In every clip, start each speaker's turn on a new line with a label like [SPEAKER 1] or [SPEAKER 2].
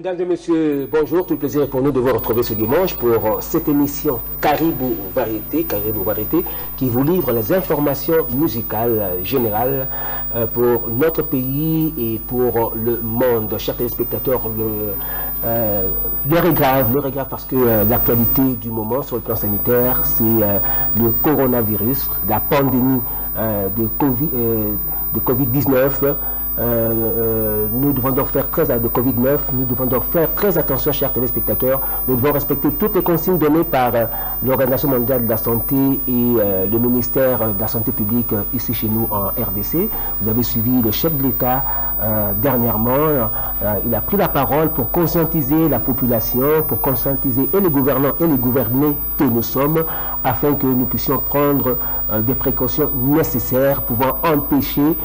[SPEAKER 1] Mesdames et messieurs, bonjour. Tout le plaisir est pour nous de vous retrouver ce dimanche pour cette émission Caribou Variété, qui vous livre les informations musicales générales pour notre pays et pour le monde. Chers téléspectateurs, l'heure est grave parce que l'actualité du moment sur le plan sanitaire, c'est le coronavirus, la pandémie de Covid-19. Nous devons donc faire très attention, chers téléspectateurs. Nous devons respecter toutes les consignes données par l'Organisation mondiale de la santé et le ministère de la santé publique ici chez nous en RDC. Vous avez suivi le chef de l'État dernièrement. Il a pris la parole pour conscientiser la population, pour conscientiser et les gouvernants et les gouvernés que nous sommes, afin que nous puissions prendre des précautions nécessaires pouvant empêcher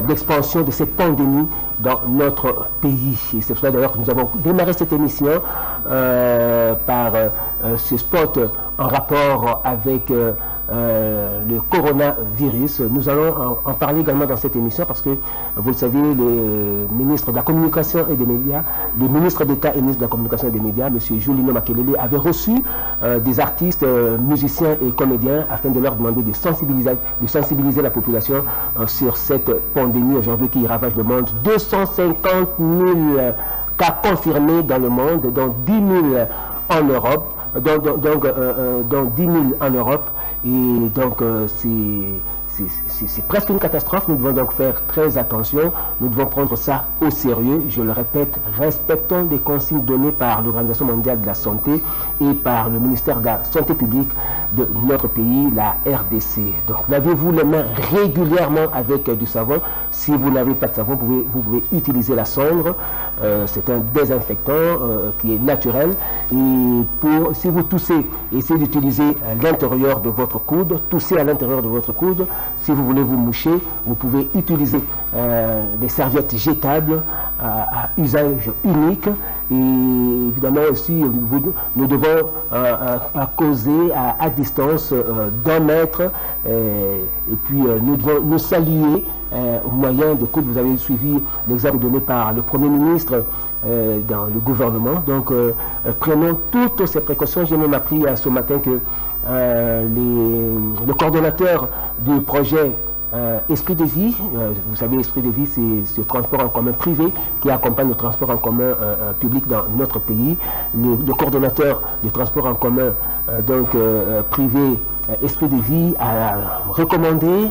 [SPEAKER 1] l'expansion de cette pandémie dans notre pays. Et c'est pour cela d'ailleurs que nous avons démarré cette émission par ce spot en rapport avec le coronavirus. Nous allons en parler également dans cette émission parce que, vous le savez, le ministre de la Communication et des Médias, le ministre d'État et ministre de la Communication et des Médias, M. Jolino Makelele, avait reçu des artistes, musiciens et comédiens afin de leur demander de sensibiliser la population sur cette pandémie aujourd'hui qui ravage le monde. 250 000 cas confirmés dans le monde, dont 10 000 en Europe. Donc 10 000 en Europe, et donc c'est presque une catastrophe. Nous devons donc faire très attention, nous devons prendre ça au sérieux. Je le répète, respectons les consignes données par l'Organisation mondiale de la santé et par le ministère de la santé publique de notre pays, la RDC. Donc lavez-vous les mains régulièrement avec du savon. Si vous n'avez pas de savon, vous pouvez utiliser la cendre. C'est un désinfectant qui est naturel. Et si vous toussez, essayez d'utiliser l'intérieur de votre coude. Toussez à l'intérieur de votre coude. Si vous voulez vous moucher, vous pouvez utiliser des serviettes jetables à usage unique. Et évidemment aussi, nous devons causer à distance d'1 mètre. Et puis nous devons nous saluer au moyen des coudes. Vous avez suivi l'exemple donné par le Premier ministre dans le gouvernement. Donc prenons toutes ces précautions. J'ai même appris ce matin que le coordonnateur du projet Esprit de Vie, vous savez, Esprit de Vie, c'est ce transport en commun privé qui accompagne le transport en commun public dans notre pays. Le coordonnateur du transport en commun privé Esprit de Vie a recommandé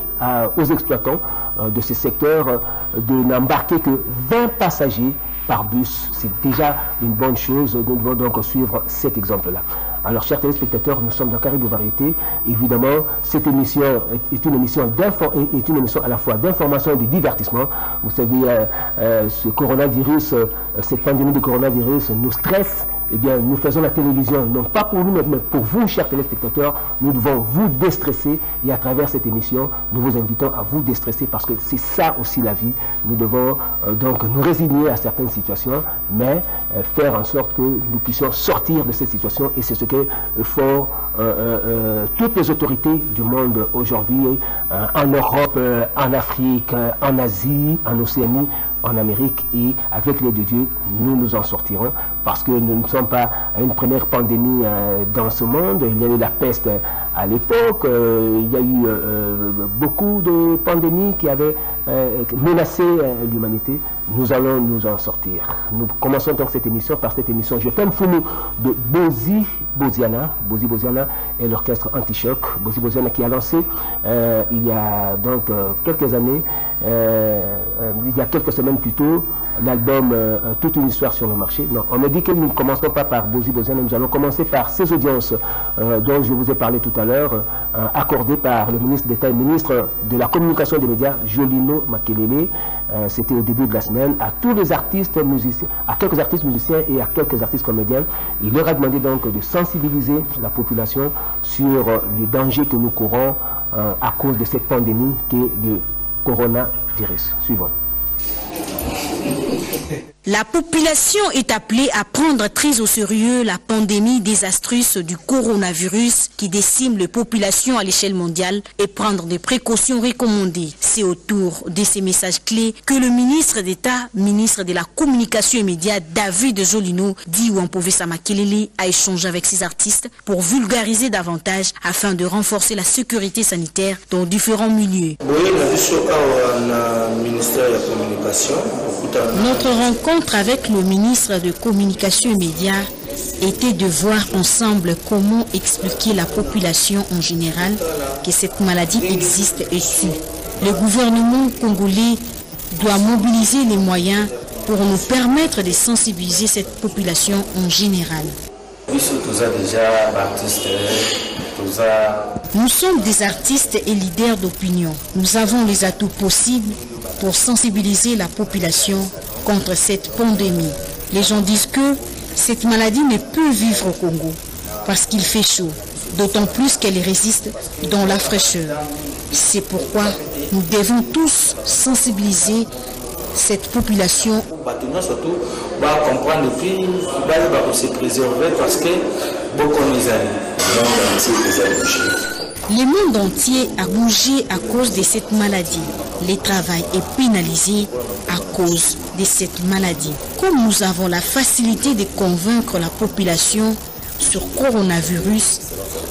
[SPEAKER 1] aux exploitants de ce secteur de n'embarquer que 20 passagers par bus. C'est déjà une bonne chose. Nous devons donc suivre cet exemple-là. Alors, chers téléspectateurs, nous sommes dans Caribou Variété. Évidemment, cette émission est une émission à la fois d'information et de divertissement. Vous savez, ce coronavirus, cette pandémie de coronavirus nous stresse. Eh bien, nous faisons la télévision, non pas pour nous, mais pour vous, chers téléspectateurs. Nous devons vous déstresser. Et à travers cette émission, nous vous invitons à vous déstresser parce que c'est ça aussi la vie. Nous devons donc nous résigner à certaines situations, mais faire en sorte que nous puissions sortir de cette situation. Et c'est ce que font toutes les autorités du monde aujourd'hui, en Europe, en Afrique, en Asie, en Océanie, en Amérique, et avec l'aide de Dieu, nous nous en sortirons parce que nous ne sommes pas à une première pandémie dans ce monde. Il y a eu la peste à l'époque, il y a eu beaucoup de pandémies qui avaient menacé l'humanité. Nous allons nous en sortir. Nous commençons donc cette émission par cette émission Je t'aime Founou de Bozi Boziana. Bozi Boziana est l'orchestre Antichoc. Bozi Boziana qui a lancé il y a donc quelques années, il y a quelques semaines plutôt, l'album Toute une histoire sur le marché. Non, on me dit que nous ne commencerons pas par Bozi Boziana, nous allons commencer par ces audiences dont je vous ai parlé tout à l'heure, accordées par le ministre d'État et ministre de la Communication et des Médias, Jolino Makelele. C'était au début de la semaine, à tous les artistes musiciens, à quelques artistes musiciens et à quelques artistes comédiens. Il leur a demandé donc de sensibiliser la population sur les dangers que nous courons à cause de cette pandémie qui est le coronavirus. Suivons.
[SPEAKER 2] La population est appelée à prendre très au sérieux la pandémie désastreuse du coronavirus qui décime les populations à l'échelle mondiale et prendre des précautions recommandées. C'est autour de ces messages clés que le ministre d'État, ministre de la Communication et Médias, David Jolino, dit Wampovesa Makelele, a échangé avec ses artistes pour vulgariser davantage afin de renforcer la sécurité sanitaire dans différents milieux. Notre rencontre avec le ministre de Communication et Médias était de voir ensemble comment expliquer à la population en général que cette maladie existe et tue. Le gouvernement congolais doit mobiliser les moyens pour nous permettre de sensibiliser cette population en général. Nous sommes des artistes et leaders d'opinion. Nous avons les atouts possibles pour sensibiliser la population contre cette pandémie. Les gens disent que cette maladie ne peut vivre au Congo parce qu'il fait chaud, d'autant plus qu'elle résiste dans la fraîcheur. C'est pourquoi nous devons tous sensibiliser cette population. Le monde entier a bougé à cause de cette maladie. Le travail est pénalisé à cause de cette maladie. Comme nous avons la facilité de convaincre la population sur coronavirus,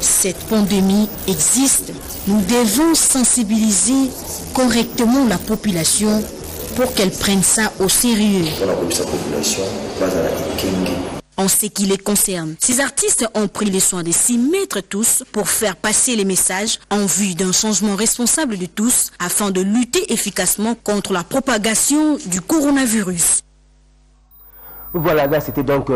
[SPEAKER 2] cette pandémie existe, nous devons sensibiliser correctement la population pour qu'elle prenne ça au sérieux. En ce qui les concerne, ces artistes ont pris le soin de s'y mettre tous pour faire passer les messages en vue d'un changement responsable de tous afin de lutter efficacement contre la propagation du coronavirus.
[SPEAKER 1] Voilà, là c'était donc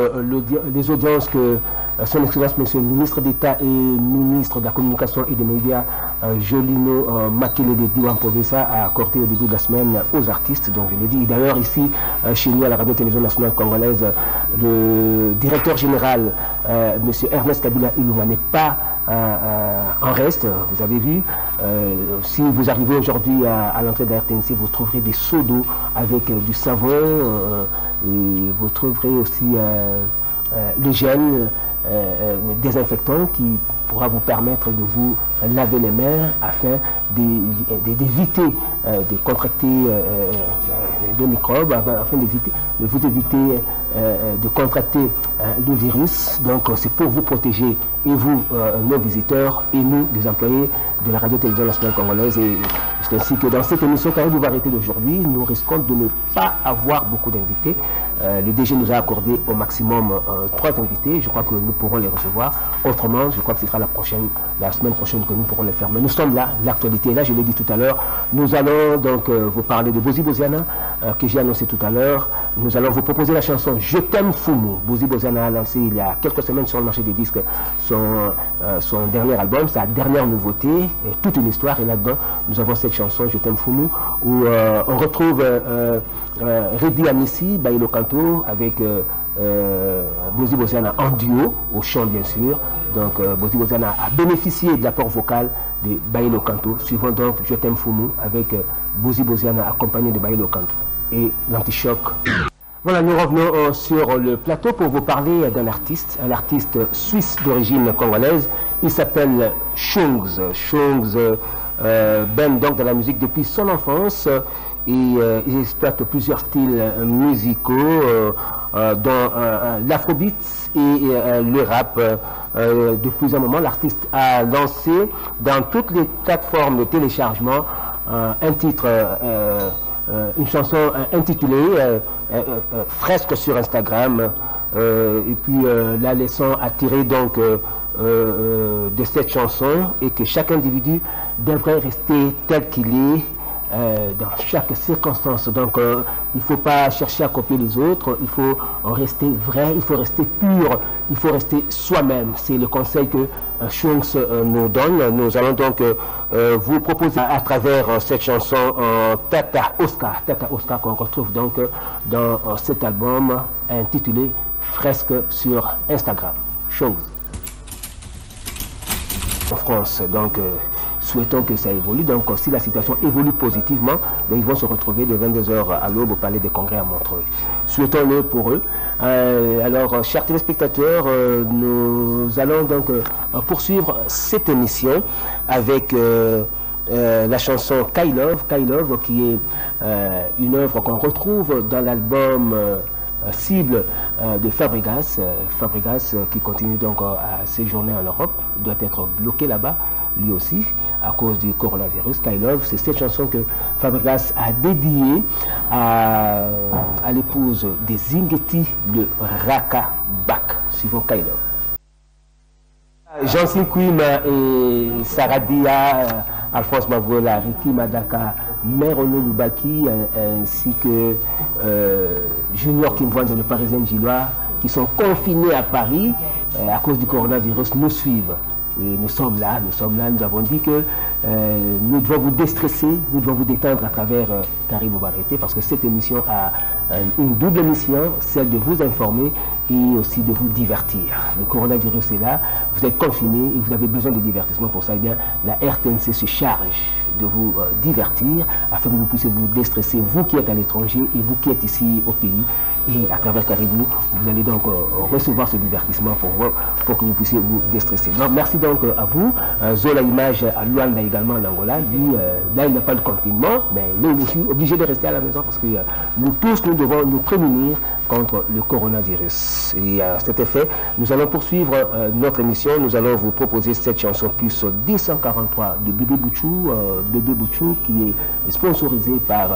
[SPEAKER 1] les audiences que son Excellence Monsieur le ministre d'État et ministre de la Communication et des Médias Jolino Makelele Wampovesa a accordé au début de la semaine aux artistes. Donc je l'ai dit d'ailleurs ici chez nous à la Radio-Télévision Nationale Congolaise, le directeur général Monsieur Ernest Kabila Ilunga n'est pas en reste. Vous avez vu, si vous arrivez aujourd'hui à l'entrée de la RTNC, vous trouverez des seaux d'eau avec du savon et vous trouverez aussi le gel désinfectant qui pourra vous permettre de vous laver les mains afin d'éviter de contracter le microbe, afin de vous éviter de contracter le virus. Donc c'est pour vous protéger, et vous, nos visiteurs, et nous, les employés de la Radio-Télévision Nationale Congolaise. Et c'est ainsi que dans cette émission, quand vous arrêtez d'aujourd'hui, nous risquons de ne pas avoir beaucoup d'invités. Le DG nous a accordé au maximum 3 invités. Je crois que nous pourrons les recevoir. Autrement, je crois que ce sera la semaine prochaine que nous pourrons les faire. Mais nous sommes là, l'actualité. Là, je l'ai dit tout à l'heure, nous allons donc vous parler de Bozi Boziana, que j'ai annoncé tout à l'heure. Nous allons vous proposer la chanson Je t'aime Fumu. Bozi Boziana a lancé il y a quelques semaines sur le marché des disques son dernier album, sa dernière nouveauté, et toute une histoire. Et là-dedans, nous avons cette chanson Je t'aime Fumu, où on retrouve Redi Amissi, Bailo Kanto, avec Bozi Boziana en duo, au chant bien sûr. Donc Bozi Boziana a bénéficié de l'apport vocal de Bailo Kanto. Suivant donc Je t'aime Fumu avec Bozi Boziana accompagné de Bailo Kanto et l'antichoc. Voilà, nous revenons sur le plateau pour vous parler d'un artiste, un artiste suisse d'origine congolaise. Il s'appelle Shungs. Shungs baigne donc dans la musique depuis son enfance. Et il exploite plusieurs styles musicaux, dont l'afrobeat et le rap. Depuis un moment, l'artiste a lancé dans toutes les plateformes de téléchargement un titre, une chanson intitulée Fresque sur Instagram, et puis la laissant attirer donc de cette chanson, et que chaque individu devrait rester tel qu'il est dans chaque circonstance. Donc il ne faut pas chercher à copier les autres, il faut rester vrai, il faut rester pur, il faut rester soi-même. C'est le conseil que Shungs nous donne. Nous allons donc vous proposer à travers cette chanson Tata Oscar qu'on retrouve donc dans cet album intitulé Fresque sur Instagram. Shungs. En France, donc Souhaitons que ça évolue. Donc, si la situation évolue positivement, donc, ils vont se retrouver de 22h à l'aube au Palais des Congrès à Montreuil. Souhaitons-le pour eux. Alors, chers téléspectateurs, nous allons donc poursuivre cette émission avec la chanson Kailov, qui est une œuvre qu'on retrouve dans l'album cible de Fabregas. Fabregas qui continue donc à séjourner en Europe, doit être bloqué là-bas, lui aussi, à cause du coronavirus. Kailov, c'est cette chanson que Fabregas a dédiée à l'épouse de Zingeti, le Raka Bak. Suivons Kailov. Jean Quim et Saradia, Alphonse Magola, Ricky Madaka, Merono Lubaki, ainsi que Junior Kimvouane, le Parisien Gillois, qui sont confinés à Paris à cause du coronavirus, nous suivent. Et nous sommes là, nous avons dit que nous devons vous déstresser, nous devons vous détendre à travers Caribou Barreté, parce que cette émission a une double mission, celle de vous informer et aussi de vous divertir. Le coronavirus est là, vous êtes confinés et vous avez besoin de divertissement pour ça. Eh bien, la RTNC se charge de vous divertir afin que vous puissiez vous déstresser, vous qui êtes à l'étranger et vous qui êtes ici au pays. Et à travers Caribou, vous allez donc recevoir ce divertissement pour que vous puissiez vous déstresser. Donc, merci donc à vous. Zola Image à Luanda également en Angola. Lui, là, il n'a pas de confinement, mais il est aussi obligé de rester à la maison parce que nous tous, nous devons nous prémunir contre le coronavirus. Et à cet effet, nous allons poursuivre notre émission. Nous allons vous proposer cette chanson plus 243 de Bébé Bouchou, qui est sponsorisé par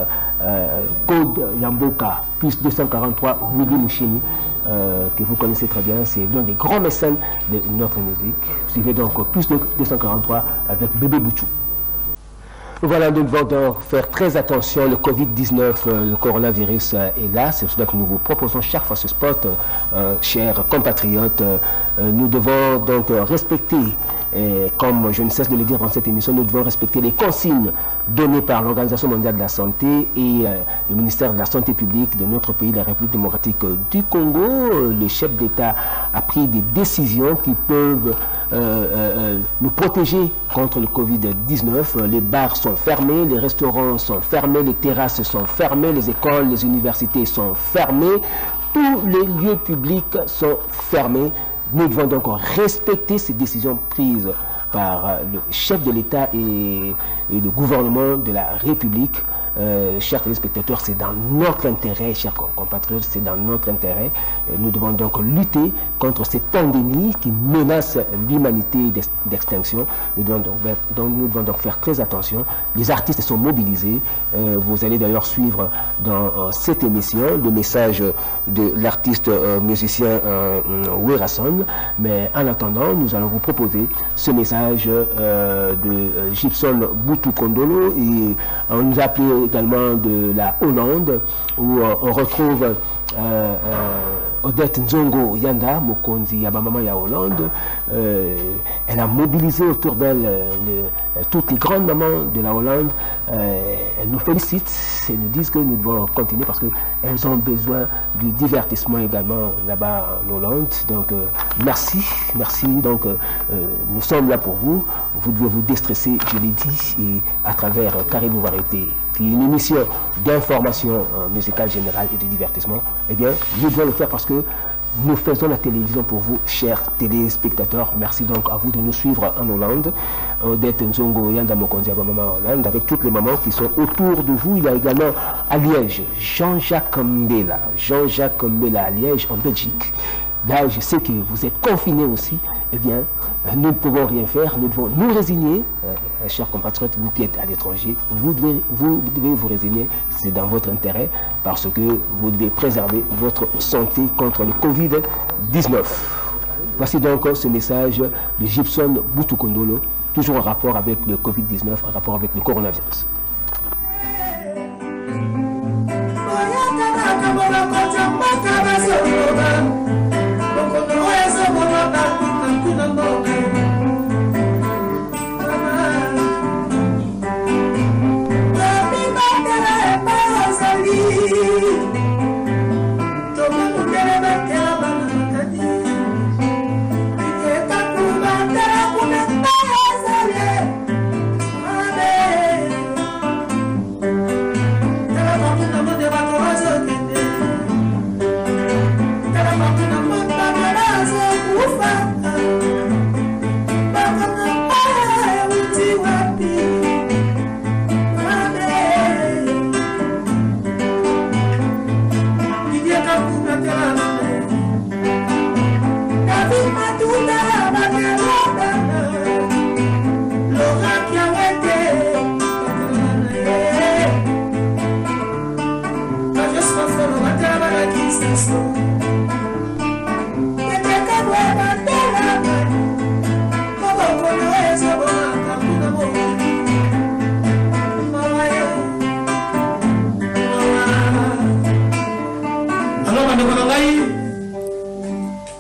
[SPEAKER 1] Code Yamboka, plus 243 Willy Mouchini, que vous connaissez très bien. C'est l'un des grands mécènes de notre musique. Suivez donc plus 243 avec Bébé Bouchou. Voilà, nous devons donc faire très attention. Le Covid-19, le coronavirus est là. C'est pour cela que nous vous proposons chaque fois ce spot, chers compatriotes. Nous devons donc respecter, comme je ne cesse de le dire dans cette émission, nous devons respecter les consignes données par l'Organisation mondiale de la santé et le ministère de la Santé publique de notre pays, la République démocratique du Congo. Le chef d'État a pris des décisions qui peuvent nous protéger contre le Covid-19. Les bars sont fermés, les restaurants sont fermés, les terrasses sont fermées, les écoles, les universités sont fermées, tous les lieux publics sont fermés. Nous devons donc respecter ces décisions prises par le chef de l'État et le gouvernement de la République. Chers téléspectateurs, c'est dans notre intérêt, chers compatriotes, c'est dans notre intérêt. Nous devons donc lutter contre cette pandémie qui menace l'humanité d'extinction. Nous devons donc faire très attention. Les artistes sont mobilisés. Vous allez d'ailleurs suivre dans cette émission le message de l'artiste musicien Werason. Mais en attendant, nous allons vous proposer ce message de Gibson Boutou Kondolo. Et on nous a appelé également de la Hollande, où on retrouve Odette Nzongo Yanda, Mokonzi Yabamama ya Hollande. Elle a mobilisé autour d'elle toutes les grandes mamans de la Hollande. Elles nous félicitent et nous disent que nous devons continuer parce qu'elles ont besoin du divertissement également là-bas en Hollande. Donc merci. Donc nous sommes là pour vous. Vous devez vous déstresser, je l'ai dit, et à travers Caribou Variété, qui est une émission d'information musicale générale et de divertissement, eh bien, nous devons le faire parce que nous faisons la télévision pour vous, chers téléspectateurs. Merci donc à vous de nous suivre en Hollande. Odette Nzongo Yanda Mokonzi Abamama en Hollande, avec toutes les mamans qui sont autour de vous. Il y a également à Liège, Jean-Jacques Mbela à Liège, en Belgique. Là, je sais que vous êtes confinés aussi. Eh bien, nous ne pouvons rien faire. Nous devons nous résigner. Chers compatriotes, vous qui êtes à l'étranger, vous devez vous résigner. C'est dans votre intérêt parce que vous devez préserver votre santé contre le Covid-19. Voici donc ce message de Gibson Boutou Kondolo, toujours en rapport avec le Covid-19, en rapport avec le coronavirus.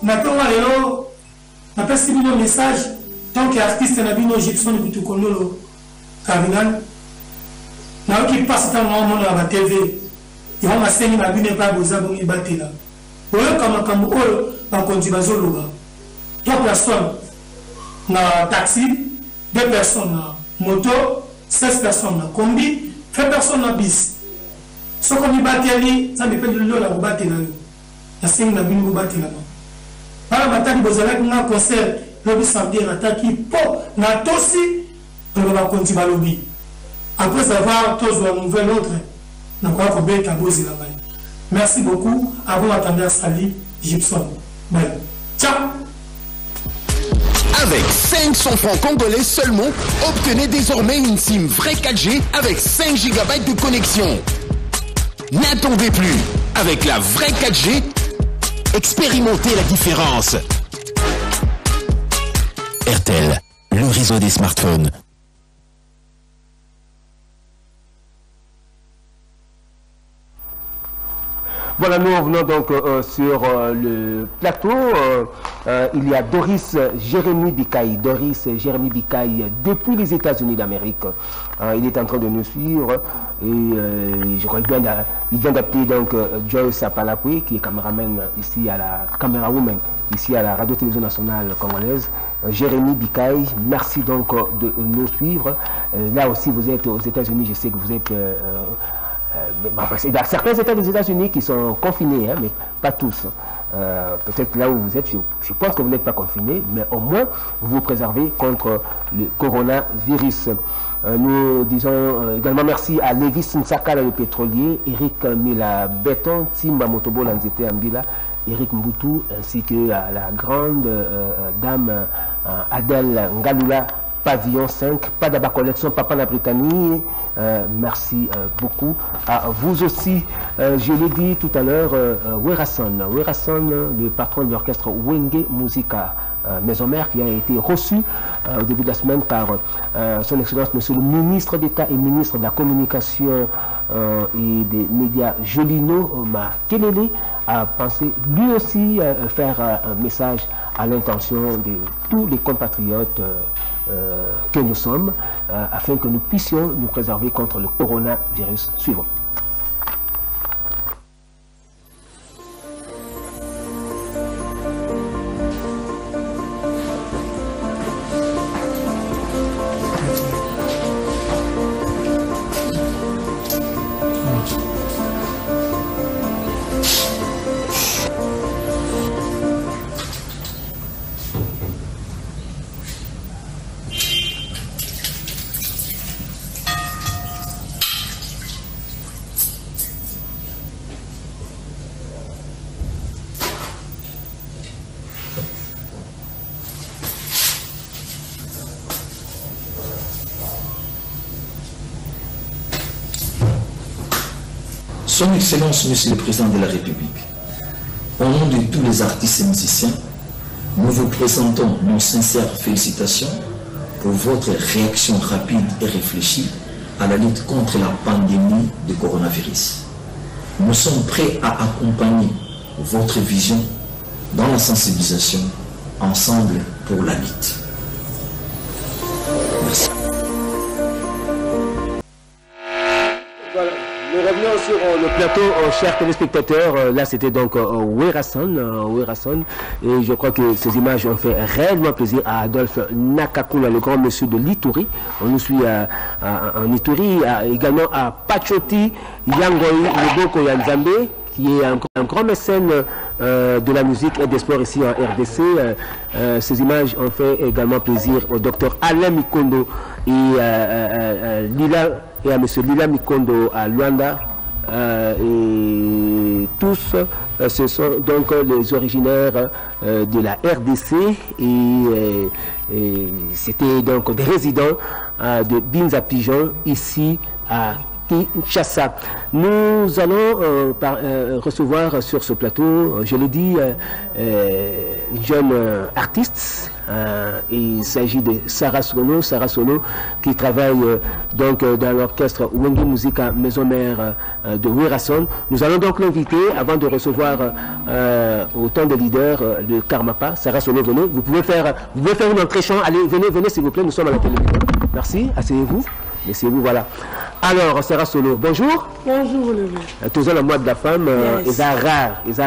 [SPEAKER 3] Natonga lelo na pesi bino message tant que artiste na bino Gibson Butukondolo Cardinal na qui passe dans mon monde à la TV ils vont m'asseoir na bino pas boza bongi batela oyo kama kama oyo ba konti bazoloba 3 personnes na taxi 2 personnes na moto 16 personnes na combi 20 personnes na bis so comme bateli ça dépend de l'eau la batela na singa na bino batela para batali bozala na concert le samedi attaqué po na tosi on va continuer lobby après avoir tous la nouvelle autre na quoi ko beta bozi la balle. Merci beaucoup avant d'attendre à Sali Gibson. Bye. Ciao.
[SPEAKER 4] Avec 500 francs congolais seulement, obtenez désormais une SIM vraie 4G avec 5 GB de connexion. N'attendez plus. Avec la vraie 4G, expérimentez la différence. RTL, le réseau des smartphones.
[SPEAKER 1] Voilà, nous revenons donc sur le plateau. Il y a Jérémy Bikaï. Doris Jérémy Bikaï, depuis les États-Unis d'Amérique. Il est en train de nous suivre. Et je crois qu'il vient d'appeler donc Joyce Apalapoué, qui est caméraman ici à la camérawoman, ici à la Radio-Télévision Nationale Congolaise. Jérémy Bikaï, merci donc de nous suivre. Là aussi, vous êtes aux États-Unis. Je sais que vous êtes... il y a certains États des États-Unis qui sont confinés, hein, mais pas tous. Peut-être là où vous êtes, je pense que vous n'êtes pas confinés, mais au moins vous vous préservez contre le coronavirus. Nous disons également merci à Lévis Nsakala le pétrolier, Eric Mila Béton, Timba Motobo Lanzete Ambila, Eric Mboutou, ainsi que à la grande dame Adèle Ngalula Pavillon 5, pas d'abord collection Papa la Britannie. Merci beaucoup à vous aussi. Je l'ai dit tout à l'heure, Werason, le patron de l'orchestre Wenge Musica Maison Mère, qui a été reçu au début de la semaine par son excellence monsieur le ministre d'État et ministre de la communication et des médias Jolino Makelele, a pensé lui aussi faire un message à l'intention de tous les compatriotes que nous sommes, afin que nous puissions nous préserver contre le coronavirus suivant.
[SPEAKER 5] Son Excellence, Monsieur le Président de la République, au nom de tous les artistes et musiciens, nous vous présentons nos sincères félicitations pour votre réaction rapide et réfléchie à la lutte contre la pandémie de coronavirus. Nous sommes prêts à accompagner votre vision dans la sensibilisation ensemble pour la lutte. Merci.
[SPEAKER 1] Nous revenons sur le plateau, chers téléspectateurs. Là, c'était donc Werason. Et je crois que ces images ont fait réellement plaisir à Adolphe Nakakula, le grand monsieur de l'Ituri. On nous suit en Ituri, également à Pachoti Yangoy Loboko Yanzambe, qui est un grand mécène de la musique et des sports ici en RDC. Ces images ont fait également plaisir au docteur Alain Mikondo et à M. Lila Mikondo à Luanda. Et tous, ce sont donc les originaires de la RDC et c'était donc des résidents de Binza Pigeon ici à Kinshasa. Nous allons recevoir sur ce plateau, je l'ai dit, une jeune artiste Il s'agit de Sarah Solo qui travaille donc dans l'orchestre Wengi Musica Maison Mère de Werason. Nous allons donc l'inviter avant de recevoir autant de leaders de Karmapa. Sarah Solo, venez. Vous pouvez faire une entrée chant. Allez, venez s'il vous plaît, nous sommes à la télévision. Merci, asseyez-vous. Laissez-vous, voilà. Alors, Sarah Solo, bonjour.
[SPEAKER 6] Bonjour, Olivier.
[SPEAKER 1] Toujours le mois de la femme, ils sont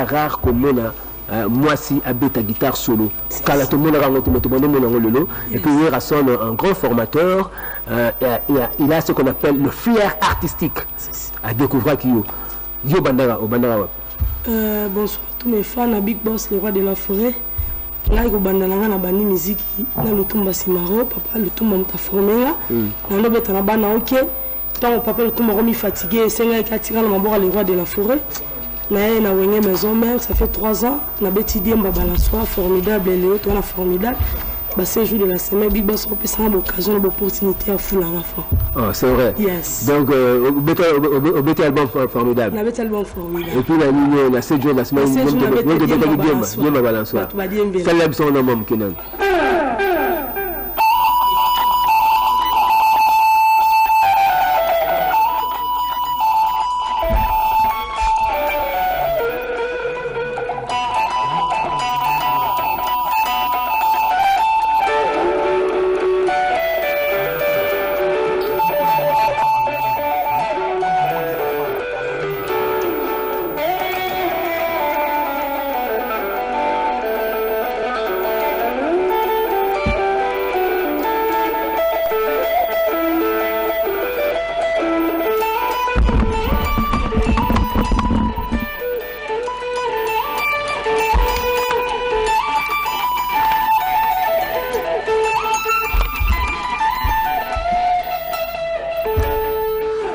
[SPEAKER 1] rares comme moi si avec ta guitare solo. Quand tout le monde et puis Werason, un grand formateur, il a ce qu'on appelle le flair artistique à découvrir qui yo bandara au bandara.
[SPEAKER 6] Bonsoir tous mes fans à Big Boss le roi de la forêt. Là il bandana na bani musique na le tumba simaro papa le tumba mta formé là. Na lobeta na bana OK. Tant papa le tumba remis fatigué, c'est là qui a tiré le mambora le roi de la forêt. Na Wengi Maison Mère, ça fait 3 ans. Na Betty Diemba Balançoire, formidable, et Léo, toi, formidable. Bah, c'est le jour de la semaine, Big Boss, on peut s'en l'occasion, l'opportunité à fouler à la fin.
[SPEAKER 1] Oh, c'est vrai.
[SPEAKER 6] Yes.
[SPEAKER 1] Donc, au Betty album formidable.
[SPEAKER 6] Na Betty album formidable.
[SPEAKER 1] Et puis, la ligne, la 7 jours de la semaine, de Betty Diemba Balançoire. Celle-là, son nom, Kenan.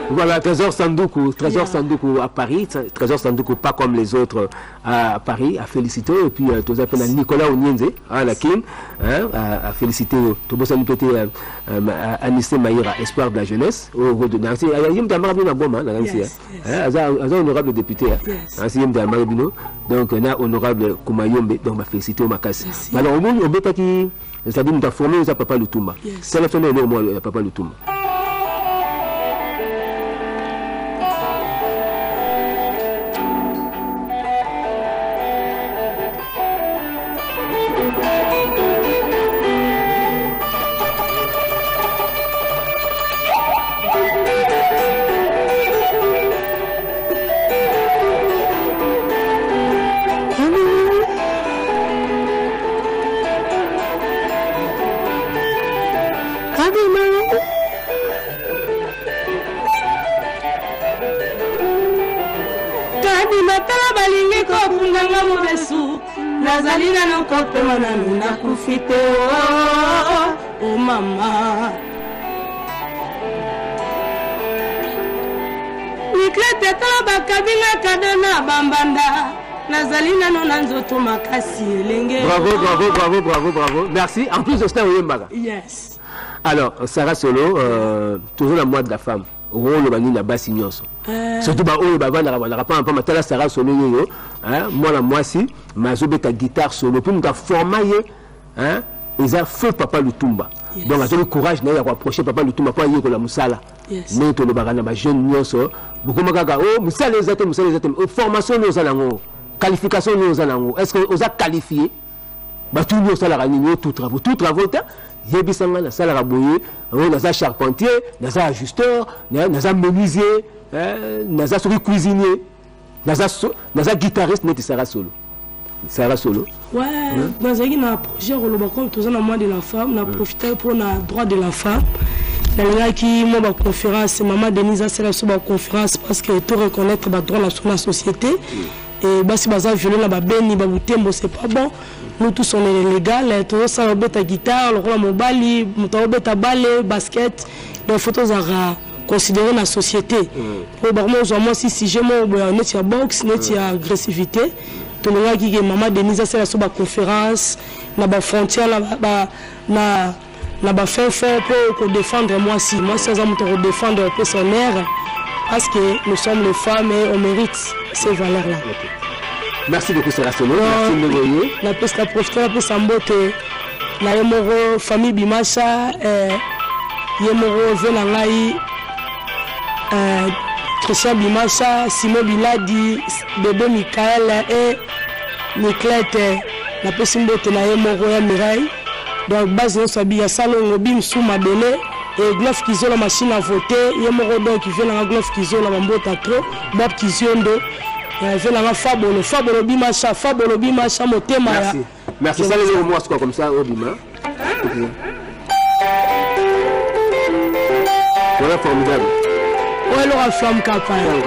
[SPEAKER 1] Voilà, Trésor Sandoukou à Paris, Trésor Sandoukou pas comme les autres à Paris, à féliciter, et puis tout ça s'appelle Nicolas Onienze, à la Kim, à féliciter, tout ça nous pété à Nissé Maïra, espoir de la jeunesse, au gros de Nancy, il y a un marabino bon, honorable député, donc on a honorable Koumayombe, donc ma féliciter au Makassi. Alors au monde, on bêta qui, c'est-à-dire nous avons formé, nous avons papa le Toumba. C'est la fin de l'année, moi, papa le Toumba.
[SPEAKER 6] Nazalina no kope mananu na kufite o mama Niklete taba kabinga kadona bambanda Nazalina no nanzoto makasi elenge.
[SPEAKER 1] Bravo. Merci. En plus de ça,
[SPEAKER 6] yes.
[SPEAKER 1] Alors, Sarah Solo, toujours la mois de la femme. Le bani na basi nyonso. Surtout ba oyo ba vanda la pas pas matala Sarah Solo yo, moi la moisi, mazobe ta guitare solo puis m'ta formaye, ils a feu papa Lutumba. Donc a le courage na ya approcher papa Lutumba pour yeko la musala. Mais to le bagana ba jeune nyonso, beaucoup magaga oh musala ezate formation nous alango, qualification nous alango. Est-ce que vous a qualifié? Ba tout nous sala ranino tout travaux Yebisanga na sala raboye, naza charpentier, naza ajusteur, naza menuisier, naza cuisinier, naza guitariste, mais Sarah Solo. Sarah Solo.
[SPEAKER 6] Ouais, dans un projet, comme tous les mois de la femme, on a profité pour le droit de la femme. Il y a qui m'ont une conférence, maman Denise a fait une conférence parce que tout reconnaître le droit de la société. Et si vous avez violé la babine, c'est pas bon. Nous tous on est légal, tout ça on bête guitare, le roi mobali, on bête ballet, basket, les photos à considérer la société. Probablement moi si j'ai mon net ya boxe, net ya agressivité, tout le monde qui maman Denise a fait la conférence, na ba frontière na ba faire pour défendre moi si ça me défendre son air parce que nous sommes les femmes et on mérite ces valeurs là.
[SPEAKER 1] Merci beaucoup Sarah Solo, merci de me voyer.
[SPEAKER 6] La peste à profiter la peste en beauté. na ye moko famille Bimasha ye moko vena ngai Christian Bimasha, Simon Biladi, Bébé Michael et Niclette na pesimbote na ye moko ya Mireille. Donc base no sabi ya salon bim sou mabele et Glof Kizo la machine à voter ye moko donc qui vient na Glof Kizo la mbota trop Bob Kiziondo vient na Fabolo Bimasha motema ya.
[SPEAKER 1] Merci ça les mots comme ça au Bima. Voilà formidable.
[SPEAKER 6] Ouais, leur flamme capable.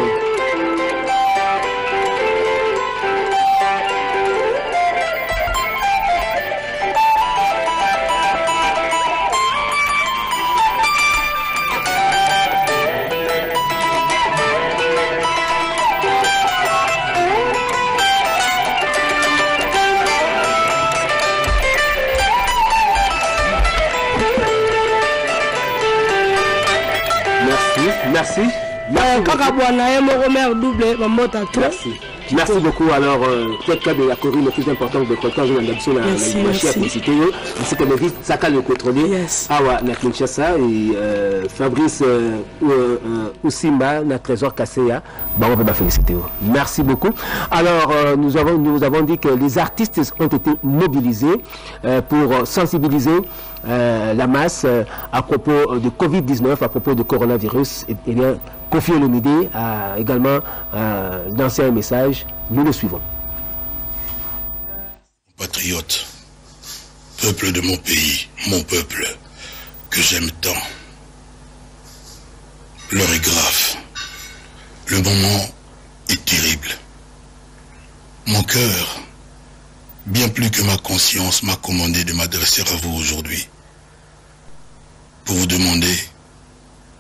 [SPEAKER 1] Merci. Merci beaucoup. Alors, peut-être de la Corée le plus important de quelqu'un de l'addition à la publicité, ainsi que le vice Saka le contrôler, Awa na Kinshasa et Fabrice Ousimba, na Trésor Kasseya, on peut féliciter. Merci beaucoup. Alors, nous avons dit que les artistes ont été mobilisés pour sensibiliser la masse à propos de Covid-19, à propos de coronavirus. Et bien, Kofi Olomide a également lancé un message. Nous le suivons.
[SPEAKER 7] Patriotes, peuple de mon pays, mon peuple, que j'aime tant. L'heure est grave. Le moment est terrible. Mon cœur, bien plus que ma conscience, m'a commandé de m'adresser à vous aujourd'hui pour vous demander,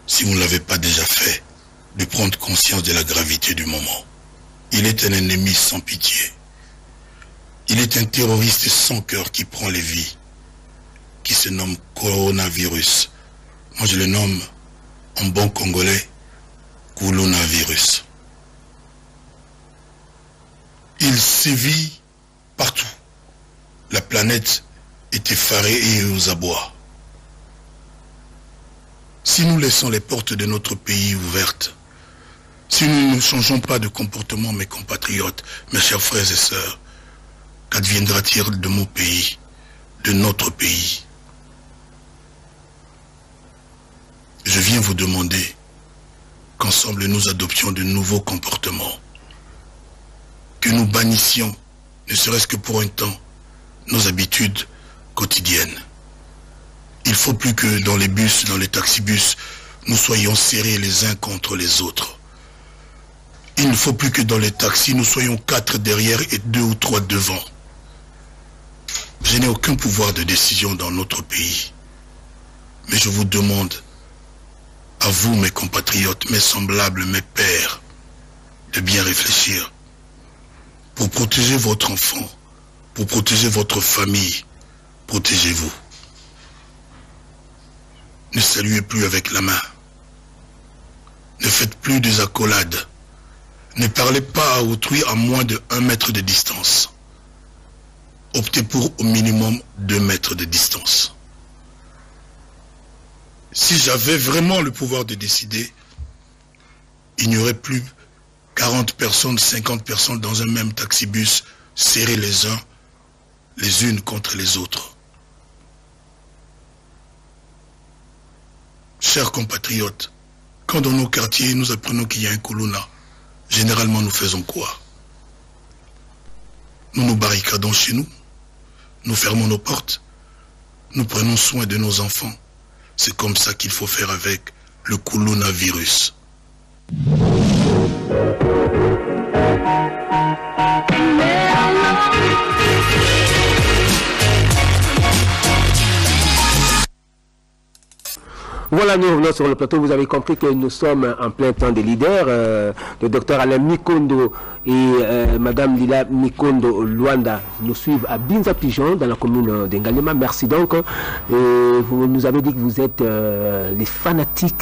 [SPEAKER 7] si vous ne l'avez pas déjà fait, de prendre conscience de la gravité du moment. Il est un ennemi sans pitié. Il est un terroriste sans cœur qui prend les vies, qui se nomme coronavirus. Moi je le nomme en bon congolais, coronavirus. Il sévit partout. La planète est effarée et aux abois. Si nous laissons les portes de notre pays ouvertes, si nous ne changeons pas de comportement, mes compatriotes, mes chers frères et sœurs, qu'adviendra-t-il de mon pays, de notre pays? Je viens vous demander qu'ensemble nous adoptions de nouveaux comportements, que nous bannissions, ne serait-ce que pour un temps, nos habitudes quotidiennes. Il ne faut plus que dans les bus, dans les taxibus, nous soyons serrés les uns contre les autres. Il ne faut plus que dans les taxis, nous soyons 4 derrière et 2 ou 3 devant. Je n'ai aucun pouvoir de décision dans notre pays. Mais je vous demande, à vous mes compatriotes, mes semblables, mes pères, de bien réfléchir. Pour protéger votre enfant, pour protéger votre famille, protégez-vous. Ne saluez plus avec la main. Ne faites plus des accolades. Ne parlez pas à autrui à moins de 1 mètre de distance. Optez pour au minimum 2 mètres de distance. Si j'avais vraiment le pouvoir de décider, il n'y aurait plus 40 personnes, 50 personnes dans un même taxibus, serrés les unes contre les autres. Chers compatriotes, quand dans nos quartiers nous apprenons qu'il y a un Kuluna, généralement nous faisons quoi? Nous nous barricadons chez nous, nous fermons nos portes, nous prenons soin de nos enfants. C'est comme ça qu'il faut faire avec le coronavirus.
[SPEAKER 1] Voilà, nous revenons sur le plateau. Vous avez compris que nous sommes en plein temps des leaders. Le docteur Alain Mikondo et Madame Lila Mikondo Luanda nous suivent à Binza Pigeon, dans la commune d'Engalema. Merci donc. Vous nous avez dit que vous êtes les fanatiques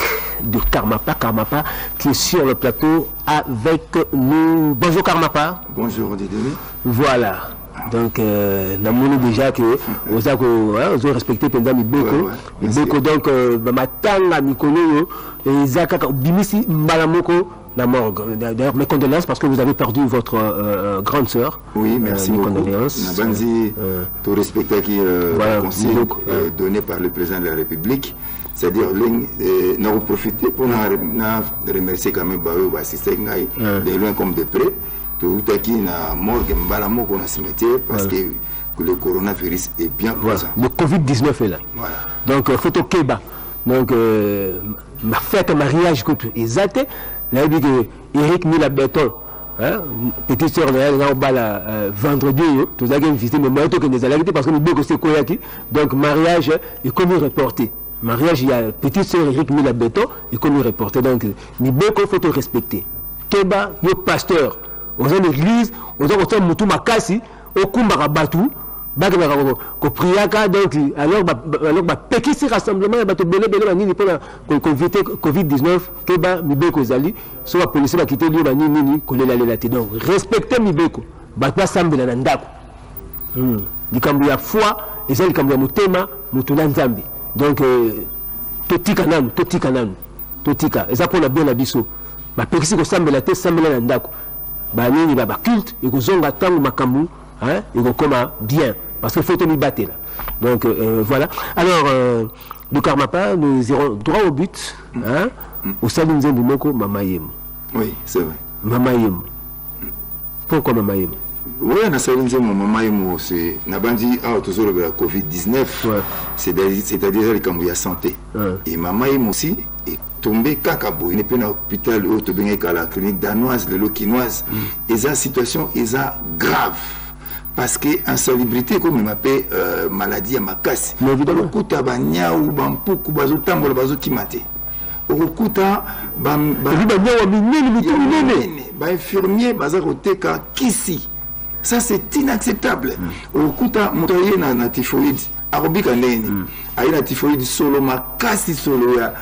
[SPEAKER 1] de Karmapa. Karmapa qui est sur le plateau avec nous. Bonjour Karmapa.
[SPEAKER 8] Bonjour Dédé.
[SPEAKER 1] Voilà. Donc, nous avons déjà que vous avez respecté pendant Mibeko. Mibeko, donc, Matanga, Mikono, et Zaka, Bimisi, Malamoko, la morgue. D'ailleurs, mes condoléances parce que vous avez perdu votre grande sœur.
[SPEAKER 8] Oui, merci beaucoup.
[SPEAKER 1] Condoléances.
[SPEAKER 8] Nabanzi, tout respect qui conseil donné par le président de la République. C'est-à-dire, nous avons profité pour nous remercier quand même Baou, Bassisté, de loin comme de près. Tout à qui na morgue mbalamo qu'on a cimetière parce que le coronavirus est bien présent.
[SPEAKER 1] Le Covid-19 est là.
[SPEAKER 8] Voilà.
[SPEAKER 1] Donc photo Keba. Donc ma fête mariage que exact. Là il dit que Eric Mila Béton, hein, petite sœur là on bala vendredi tout ça qui visiter mais moi tout que des alérités parce que nous beaucoup c'est Koyaki. Donc mariage est comme reporté. Mariage il y a petite sœur Eric Mila Béton est comme reporté donc ni beaucoup faut respecter. Keba yo pasteur aux églises, aux autres mutu makasi, au kumbara batu, bagana ko priaka donc alors peki si rassemblement bato belé nini pour la Covid-19 keba mibeko zali so la police va quitter lieu nini ko lela donc respecter mibeko bato sambela na ndako likambo ya foi ezali likambo ya mutema mutu na nzambe donc totika eza pour la bien na biso ba peki si ko sambela te sambela na ndako banini baba culte et que zonga tangu makambu hein et que comment bien parce que faut te battre là donc voilà alors le Karmapa nous irons droit au but hein au Salim Nzembo Moko Mama Yemo.
[SPEAKER 8] Oui c'est vrai
[SPEAKER 1] Mama Yemo. Pourquoi Mama Yemo?
[SPEAKER 8] Oui on a Salim Nzembo Mama Yemo c'est nabandi toujours la Covid-19 c'est-à-dire les cambios de santé et Mama Yemo aussi est tombé kakabo il n'est pas dans l'hôpital où tu viens à la clinique danoise le lokinoise et sa situation est grave parce que insalubrité comme il m'appelle maladie à ma casse okuta banya ou bampuku bazo tambola bazo kimate okuta ba infirmier baza koteka kisi ça c'est inacceptable okuta motoye na typhoïde arobika neni aina typhoïde solo makasi solo ya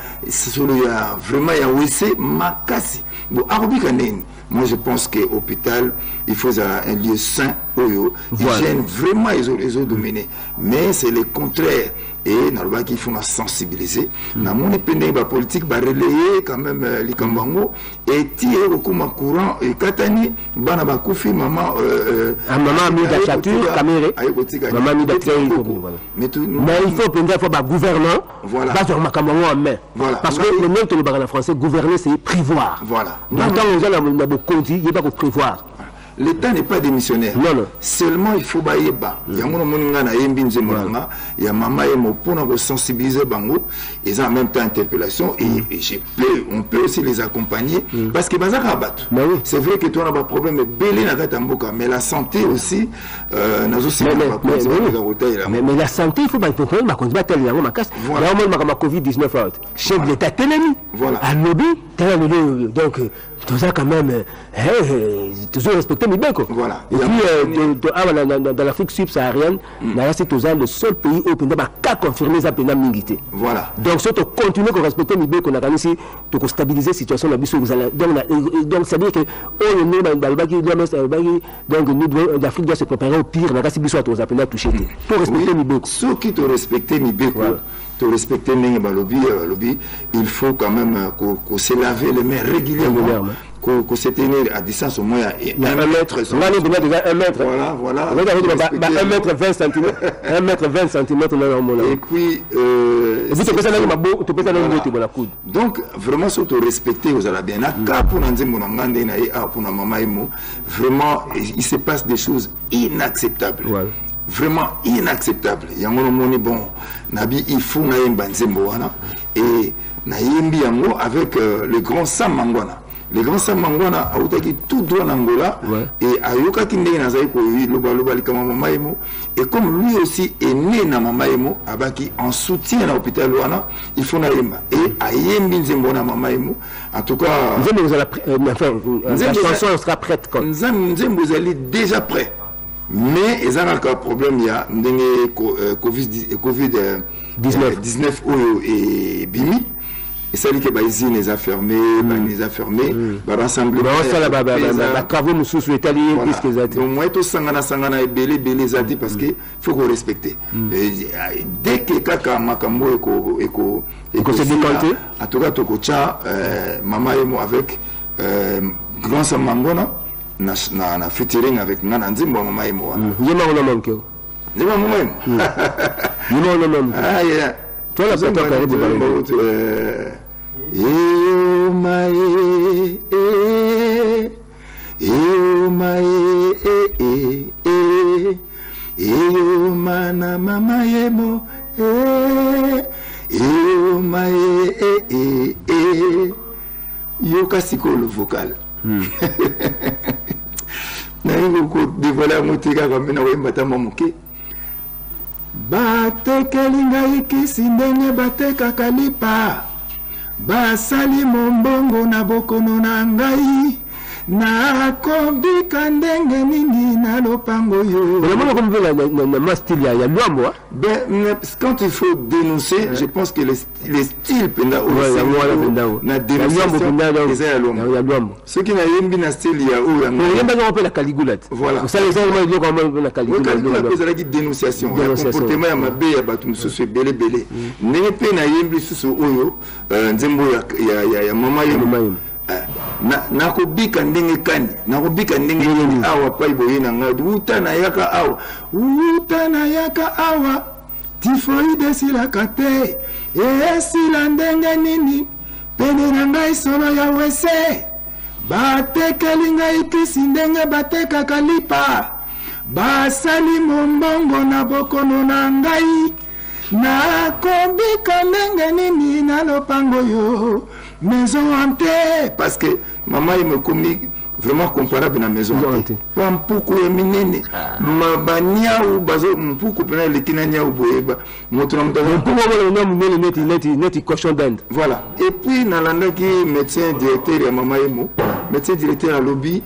[SPEAKER 8] vraiment ya wc makasi bon arobika neni moi je pense que hôpital il faut un lieu sain oyo hygiène vraiment ils ont dominé mais c'est le contraire et normalement qu'il faut sensibiliser na mon épendé ba politique ba relayer quand même les kambango et tirer au courant et katani bana ba kufi maman
[SPEAKER 1] maman mi da chature caméré maman mi da mais il faut prendre faut ba gouvernant
[SPEAKER 8] voilà
[SPEAKER 1] ba sur makambango en main parce que le même to le bagana français gouverner c'est prévoir
[SPEAKER 8] voilà
[SPEAKER 1] maintenant on a la conduire il pas prévoir.
[SPEAKER 8] L'État n'est pas démissionnaire. Non. Seulement il faut bailler bas. Il y a il y a maman et mon pour nous sensibiliser bango et en même temps interpellation et on peut aussi les accompagner parce que c'est vrai que toi on a pas problème mais la santé aussi
[SPEAKER 1] mais la santé il faut pas problème ma Covid-19 chef de l'État
[SPEAKER 8] voilà
[SPEAKER 1] à lobby donc tout ça quand même toujours respecter Mibeko.
[SPEAKER 8] Voilà.
[SPEAKER 1] Et puis dans l'Afrique subsaharienne, c'est le seul pays où on a confirmé ça pendant Mingité.
[SPEAKER 8] Voilà.
[SPEAKER 1] Donc si on continue à respecter Mibeko, on a réussi à stabiliser la situation donc ça veut dire que donc l'Afrique doit se préparer au pire, on a réussi à toucher. Pour respecter Mibeko.
[SPEAKER 8] Ceux qui te respectent Mibeko, te respecter lobby, il faut quand même qu'on se laver les mains régulièrement. Qu'on se tenir à distance au moins
[SPEAKER 1] il y a 1 mètre. On a déjà 1 mètre.
[SPEAKER 8] Voilà.
[SPEAKER 1] 1 mètre 20 cm. 1 mètre 20 cm.
[SPEAKER 8] Et puis. Donc, vraiment, si tu respectes, vous allez bien. Vraiment, il se passe des choses inacceptables. Vraiment inacceptables. Il y a un bon. Il faut et avec le grand Sam Mangwana. Le grand Sam Mangwana a été tout droit en Angola et Ayoka Kindé Nazaïko, et comme lui aussi est né dans Mamaïmo, en soutien à l'hôpital Luana, il faut naïma. Et Ayembi Nzembona Mamaïmo, en tout cas.
[SPEAKER 1] La chanson sera prête quand
[SPEAKER 8] Nzembo est déjà prêt. Mais il y a un problème, il y a Covid-19 et Bimi. et ça dit que usine les a fermé, les a fermé, rassemblement.
[SPEAKER 1] Travaux nous sous Italie, qu'est-ce qu'ils ont dit?
[SPEAKER 8] Donc moi tout sangana et belé zadi parce que faut qu'on respecte. Dès que kaka makambo eko
[SPEAKER 1] se décanter,
[SPEAKER 8] en tout cas tokocha maman et moi avec grand samangona na featuring avec ngana nzimbo maman et moi.
[SPEAKER 1] Yema on a manqué.
[SPEAKER 8] Yema maman.
[SPEAKER 1] Yema on a manqué.
[SPEAKER 8] Ah yeah.
[SPEAKER 1] Toi la photo carré de balon.
[SPEAKER 8] Mana mama yemo yo kasiko le vocal na ko dévoiler motika comme na wemba tamamuke batekelinga ikisindenge bateka kalipa basali mombongo na bokono na ngai na kobika ndenge nini na lopango yo. Quand il faut dénoncer, je pense que les styles penda na dénonciation ceux qui n'a yembi na style ya ou
[SPEAKER 1] la caligula.
[SPEAKER 8] Voilà.
[SPEAKER 1] Ça les gens la caligula.
[SPEAKER 8] La dénonciation, le comportement ya mabe ya batu mususu belé ndenge pe na yembi susu oyo nzembo ya mama yemo nakobika ndenge kani nakobika ndenge nini awa pai boye na ngai uta na yaka awa tifoide silaka te esila ndenge nini pene na ngai solo ya wese batekeli ngai kisi ndenge batekaka lipa basali mombongo na bokono na ngai nakobika ndenge nini na lopango yo maison hantée parce que maman il me commis vraiment comparable à maison hantée pas mpuku ya minene mabania ou bazo mpuku pena lekina nya uboyeba moto na
[SPEAKER 1] mpuku neti cochon d'Inde.
[SPEAKER 8] Voilà, et puis nalanda ki médecin directeur ya maman emo médecin directeur à lobby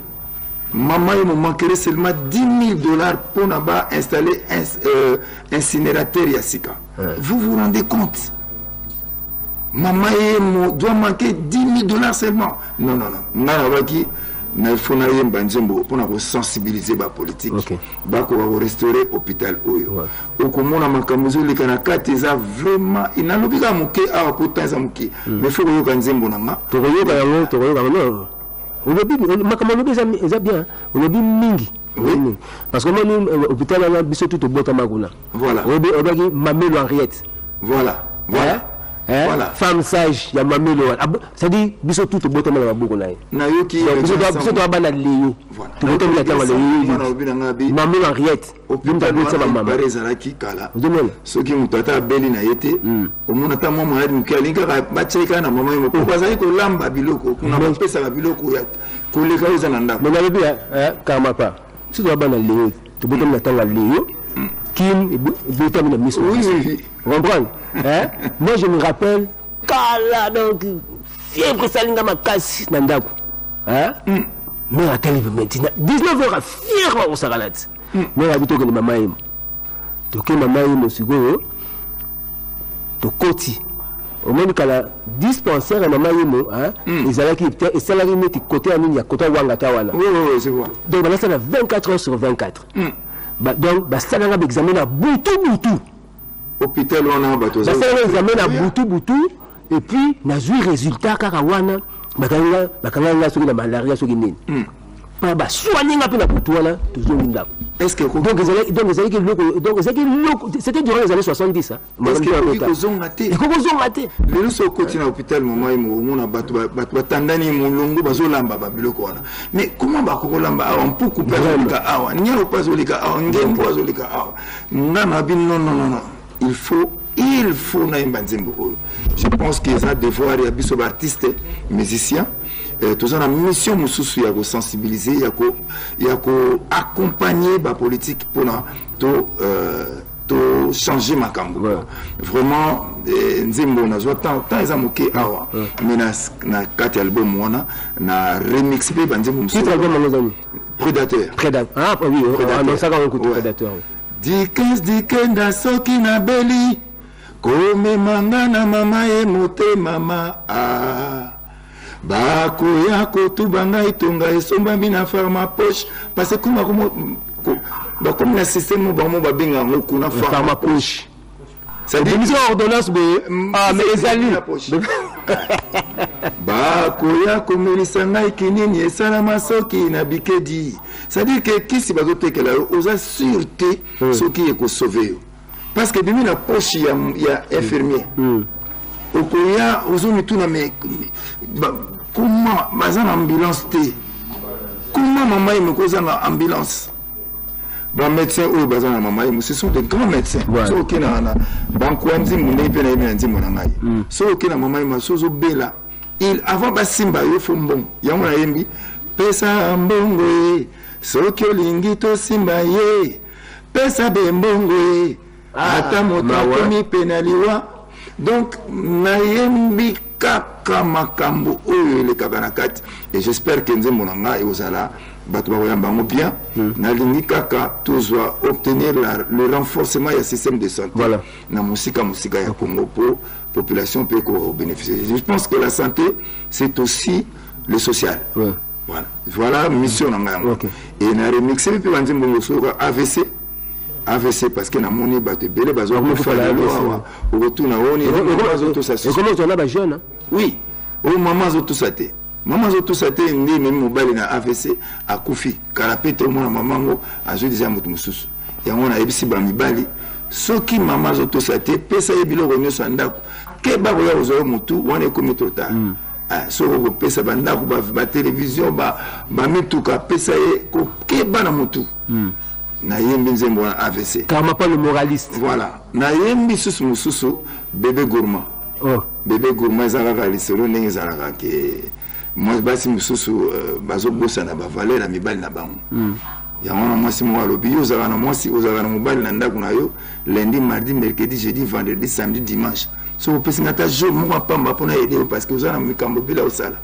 [SPEAKER 8] maman emo manquerait seulement $10,000 pour naba installer incinérateur ya sika. Vous vous rendez compte? Maman doit manquer $10,000 seulement. Non. Il faut pour sensibiliser la politique. Pour restaurer l'hôpital. Au comment on a vraiment. Il n'a pas manqué à pourtant mais il faut que oui.
[SPEAKER 1] Parce que moi, l'hôpital a bis tout au bout Maguna.
[SPEAKER 8] Voilà.
[SPEAKER 1] Mamelo Henriette.
[SPEAKER 8] Voilà.
[SPEAKER 1] Voilà. Femme sage, il y a Mamelo. C'est-à-dire, bis tout au bout de Maguna.
[SPEAKER 8] Nayoki.
[SPEAKER 1] Bis tout à Bana Léo. Tout le monde est Mamelo Henriette.
[SPEAKER 8] Hôpital Barezaraki Kala. Ceux qui ont tata Beli na été. Au monde à moi, mon Kalinka, Bacheka, na maman, pourquoi ça est que l'amba biloko, qu'on a fait ça biloko, qu'on les gars aux ananda.
[SPEAKER 1] Mais la bien, Kamapa. Si tu vas dans Léo, tu peux me l'attendre à Léo, Kim, et Boutam de Miss.
[SPEAKER 8] Oui.
[SPEAKER 1] Vous comprenez? Moi, je me rappelle, Kala, donc, fièvre Salinga Makasi, Nandaku. Mais à télé, maintenant, 19h à fièvre au Saralat. Mais à Bito que les mamans, tu que maman, au Sugo, tu côté. Au même qu'à la dispensaire, maman, ils allaient quitter, et salariés mettent côté à nous, il y a côté Wangatawana.
[SPEAKER 8] Oui, c'est vrai.
[SPEAKER 1] Donc, là, ça a 24 heures sur 24. Donc, ça a un examen à Boutou.
[SPEAKER 8] Hôpital, on a un bateau.
[SPEAKER 1] Ça a un examen à Boutou. Et puis, on a eu résultat, Karawana, Bakanga, sur la malaria, sur les nez. Soigner un peu la Boutou, toujours une dame.
[SPEAKER 8] Est-ce que
[SPEAKER 1] c'était durant les années 70.
[SPEAKER 8] Est-ce qu'ils ont maté? Les loups au quotidien à l'hôpital, on a battu Tandani, Moulongo, Bazolamba, Babiloko. Mais comment Bakolamba, on peut couper Zolika Awa, n'y a pas Zolika Awa, n'y a pas Zolika Awa. Non. Il faut Naïmbanzembo. Je pense qu'ils ont devoir, il y a des artistes, musiciens. Tous en mission mususu ya ko sensibiliser ya ko accompagner la politique pour to changer makambo. Vraiment nzembo na zo tant ezamuke awa mais na kati album wana na remix pe banzembo mususu Prédateur.
[SPEAKER 1] Ah oui, on ça quand on écoute Prédateur.
[SPEAKER 8] Dikenda soki na beli komemanga na mama ye motema bakoya kotuba ngai tonga esombami na pharma poche parce que bakomi na système bango babenga yango kuna pharma poche. C'est-à-dire
[SPEAKER 1] ordonnance mais ezali
[SPEAKER 8] bakoya komelisa ngai kinini esalama soki na bikedi. C'est-à-dire que kisi bazotekela yo oza sûreté soki ekosauve yo parce que bimi na poche ya infirmier okoya ozomituna me comment baza na ambulance te comment mama ye mekoza na ambulance médecins oyo baza na mama ye ce sont de grands médecins so oke na bankuwa nzimbu ndenge mpe na yebi na nzimbu na ngai so oke na mama ye maso ozobela avant basimba yo fo mbongo yango na yembi pesa mbongo ye soki olingi tosimba ye pesa bembongo ye ata moto akomi mpe na liwa. Donc nayembi kaka makambo oyo elekaka na kati et j'espère que nzembo na ngai ozala bato bakoyamba yango bien nalingi kaka tozwa obtenir le renforcement ya système de santé na mosika ya Congo pour population peut bénéficier. Je pense que la santé c'est aussi le social. Voilà mission na ngai et na remixer pe banzembo ngosoka AVC parce que na moni ba te belé bazwa ko fala lo o retourna oni bazo to ça.
[SPEAKER 1] Et comment on a ba jeune?
[SPEAKER 8] Oui. O maman zo to ça te. Maman zo to ça te ndi même mobile na AVC akufi karapete o mona mamango azo déjà mutu mususu. Yango na ebisi ba mibali soki maman zo to ça te pesa ebilo ronyo sandako ke ba ko ya ozo mutu wana ekomi total. So ko pesa bandako ba télévision ba mituka pesa e ko ke bana mutu. Na yembi nzembo na AVC.
[SPEAKER 1] Karma pas le moraliste.
[SPEAKER 8] Voilà. Na yembi susu bébé gourmand. Bébé gourmand ezalaka lisolo ndenge ezalaka ke moi basi mususu bazobosa na bavaleur na mibali na bango. Yango na mwasi mo alobi yo ozalaka na mwasi ozalaka na mobali na ndako na yo lundi mardi mercredi jeudi vendredi samedi dimanche. So opesinga ta jour moko pamba pona aider parce que ozala na mikambo bila osala.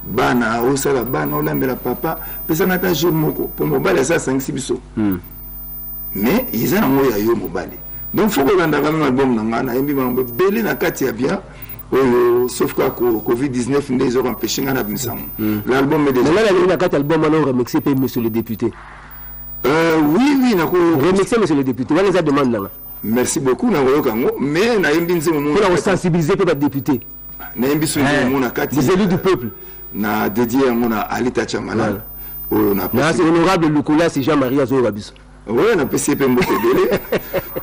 [SPEAKER 8] Bana osala bana olambela papa pesanga ta jour moko pour mobali ça 5-6 biso. Mais ils ont un yo mobile. Donc faut que l'on un album nangana yembi mambo belé na kati ya bien sauf que Covid-19 nous a empêché ngana bisango. L'album est déjà
[SPEAKER 1] là la kati album alors remixé par monsieur le député.
[SPEAKER 8] Oui na ko
[SPEAKER 1] remixé monsieur le député. Voilà les demande là.
[SPEAKER 8] Merci beaucoup na kango mais na yembi nzemo
[SPEAKER 1] pour la sensibiliser pour les députés.
[SPEAKER 8] Na yembi so nzemo na kati
[SPEAKER 1] les élus du peuple.
[SPEAKER 8] Na dédié à Alita Chamala.
[SPEAKER 1] C'est honorable Lukola c'est Jean-Marie Azorabiso.
[SPEAKER 8] Oui, on a passé un peu de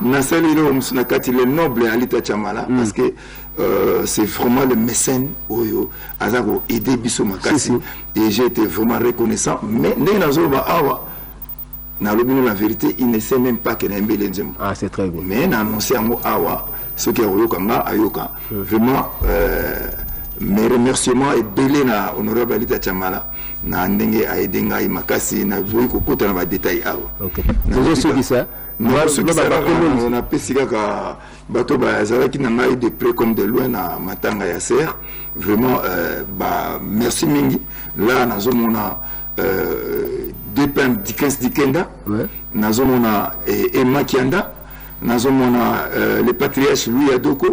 [SPEAKER 8] on a salué le noble Alita Chamala parce que c'est vraiment le mécène Oyo Azago aidé Bisso Makasi et j'ai été vraiment reconnaissant. Mais la vérité, il ne sait même pas qu'il y a un bel nzembo.
[SPEAKER 1] Ah, c'est très bien.
[SPEAKER 8] Mais on a annoncé à Awa ce qui est Ayoka. Vraiment, mes remerciements et belé na honorable Alita Chamala. Na ndenge aidenga imakasi na boyi kokota na ba détail awa.
[SPEAKER 1] OK. Nous sommes ça.
[SPEAKER 8] On a pesika ka bato ba zalaki na ngai de près comme de loin na matanga ya serre. Vraiment merci mingi. Là nazomona Depem Dikens Dikenda. Nazomona Emma Kianda. Nazomona le patriarche Louis Adoko,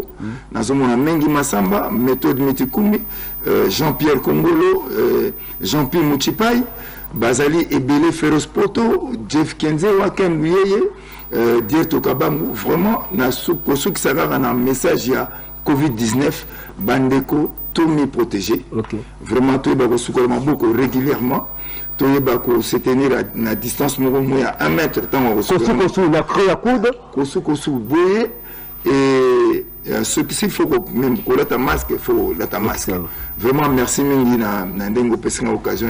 [SPEAKER 8] nazomona Mengi Massamba, Méthode Mitikumi, Jean-Pierre Kongolo, Jean-Pierre Mouchipai, Bazali Ebele Feroz Poto, Jeff Kenze, Wakem Luyeye, Dierto Kabangu. Vraiment, na souk qui s'agarre un message ya Covid-19, Bandeko, tout m'y protéger. Vraiment, tout est beaucoup régulièrement. Tout est se tenir à la distance à 1 mètre. Et ce qui faut même qu'on ait un masque, il faut un masque. Vraiment, merci Mingi na ndengo pesina occasion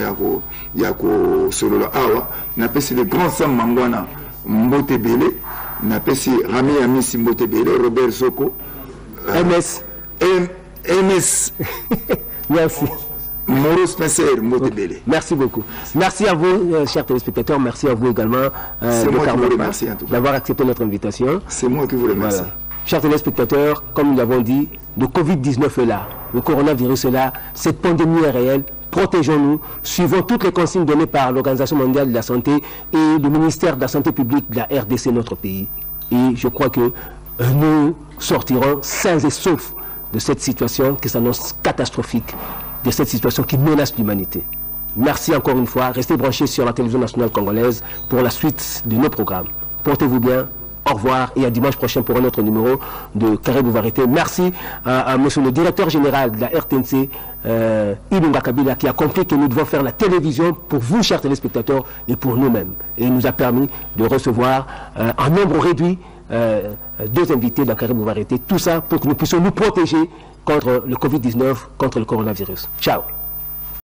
[SPEAKER 8] yako solo la awa. Na pesi le grand Sam Mangwana Mbote Bele. Na pesi Rami Amisi Mbote Bele, Robert Soko.
[SPEAKER 1] MS. Merci.
[SPEAKER 8] Moro Spencer, Motebele.
[SPEAKER 1] Merci beaucoup. Merci à vous, chers téléspectateurs. Merci à vous également d'avoir accepté notre invitation.
[SPEAKER 8] C'est moi qui vous remercie.
[SPEAKER 1] Voilà. Chers téléspectateurs, comme nous l'avons dit, le Covid-19 est là. Le coronavirus est là. Cette pandémie est réelle. Protégeons-nous. Suivons toutes les consignes données par l'Organisation mondiale de la santé et le ministère de la Santé publique de la RDC, notre pays. Et je crois que nous sortirons sains et saufs de cette situation qui s'annonce catastrophique, de cette situation qui menace l'humanité. Merci encore une fois. Restez branchés sur la télévision nationale congolaise pour la suite de nos programmes. Portez-vous bien. Au revoir et à dimanche prochain pour un autre numéro de Carré Bouvarité. Merci à monsieur le directeur général de la RTNC, Ilunga Kabila, qui a compris que nous devons faire la télévision pour vous, chers téléspectateurs, et pour nous-mêmes. Et il nous a permis de recevoir un nombre réduit 2 invités dans Carré Bouvarité. Tout ça pour que nous puissions nous protéger contre le Covid-19, contre le coronavirus. Ciao.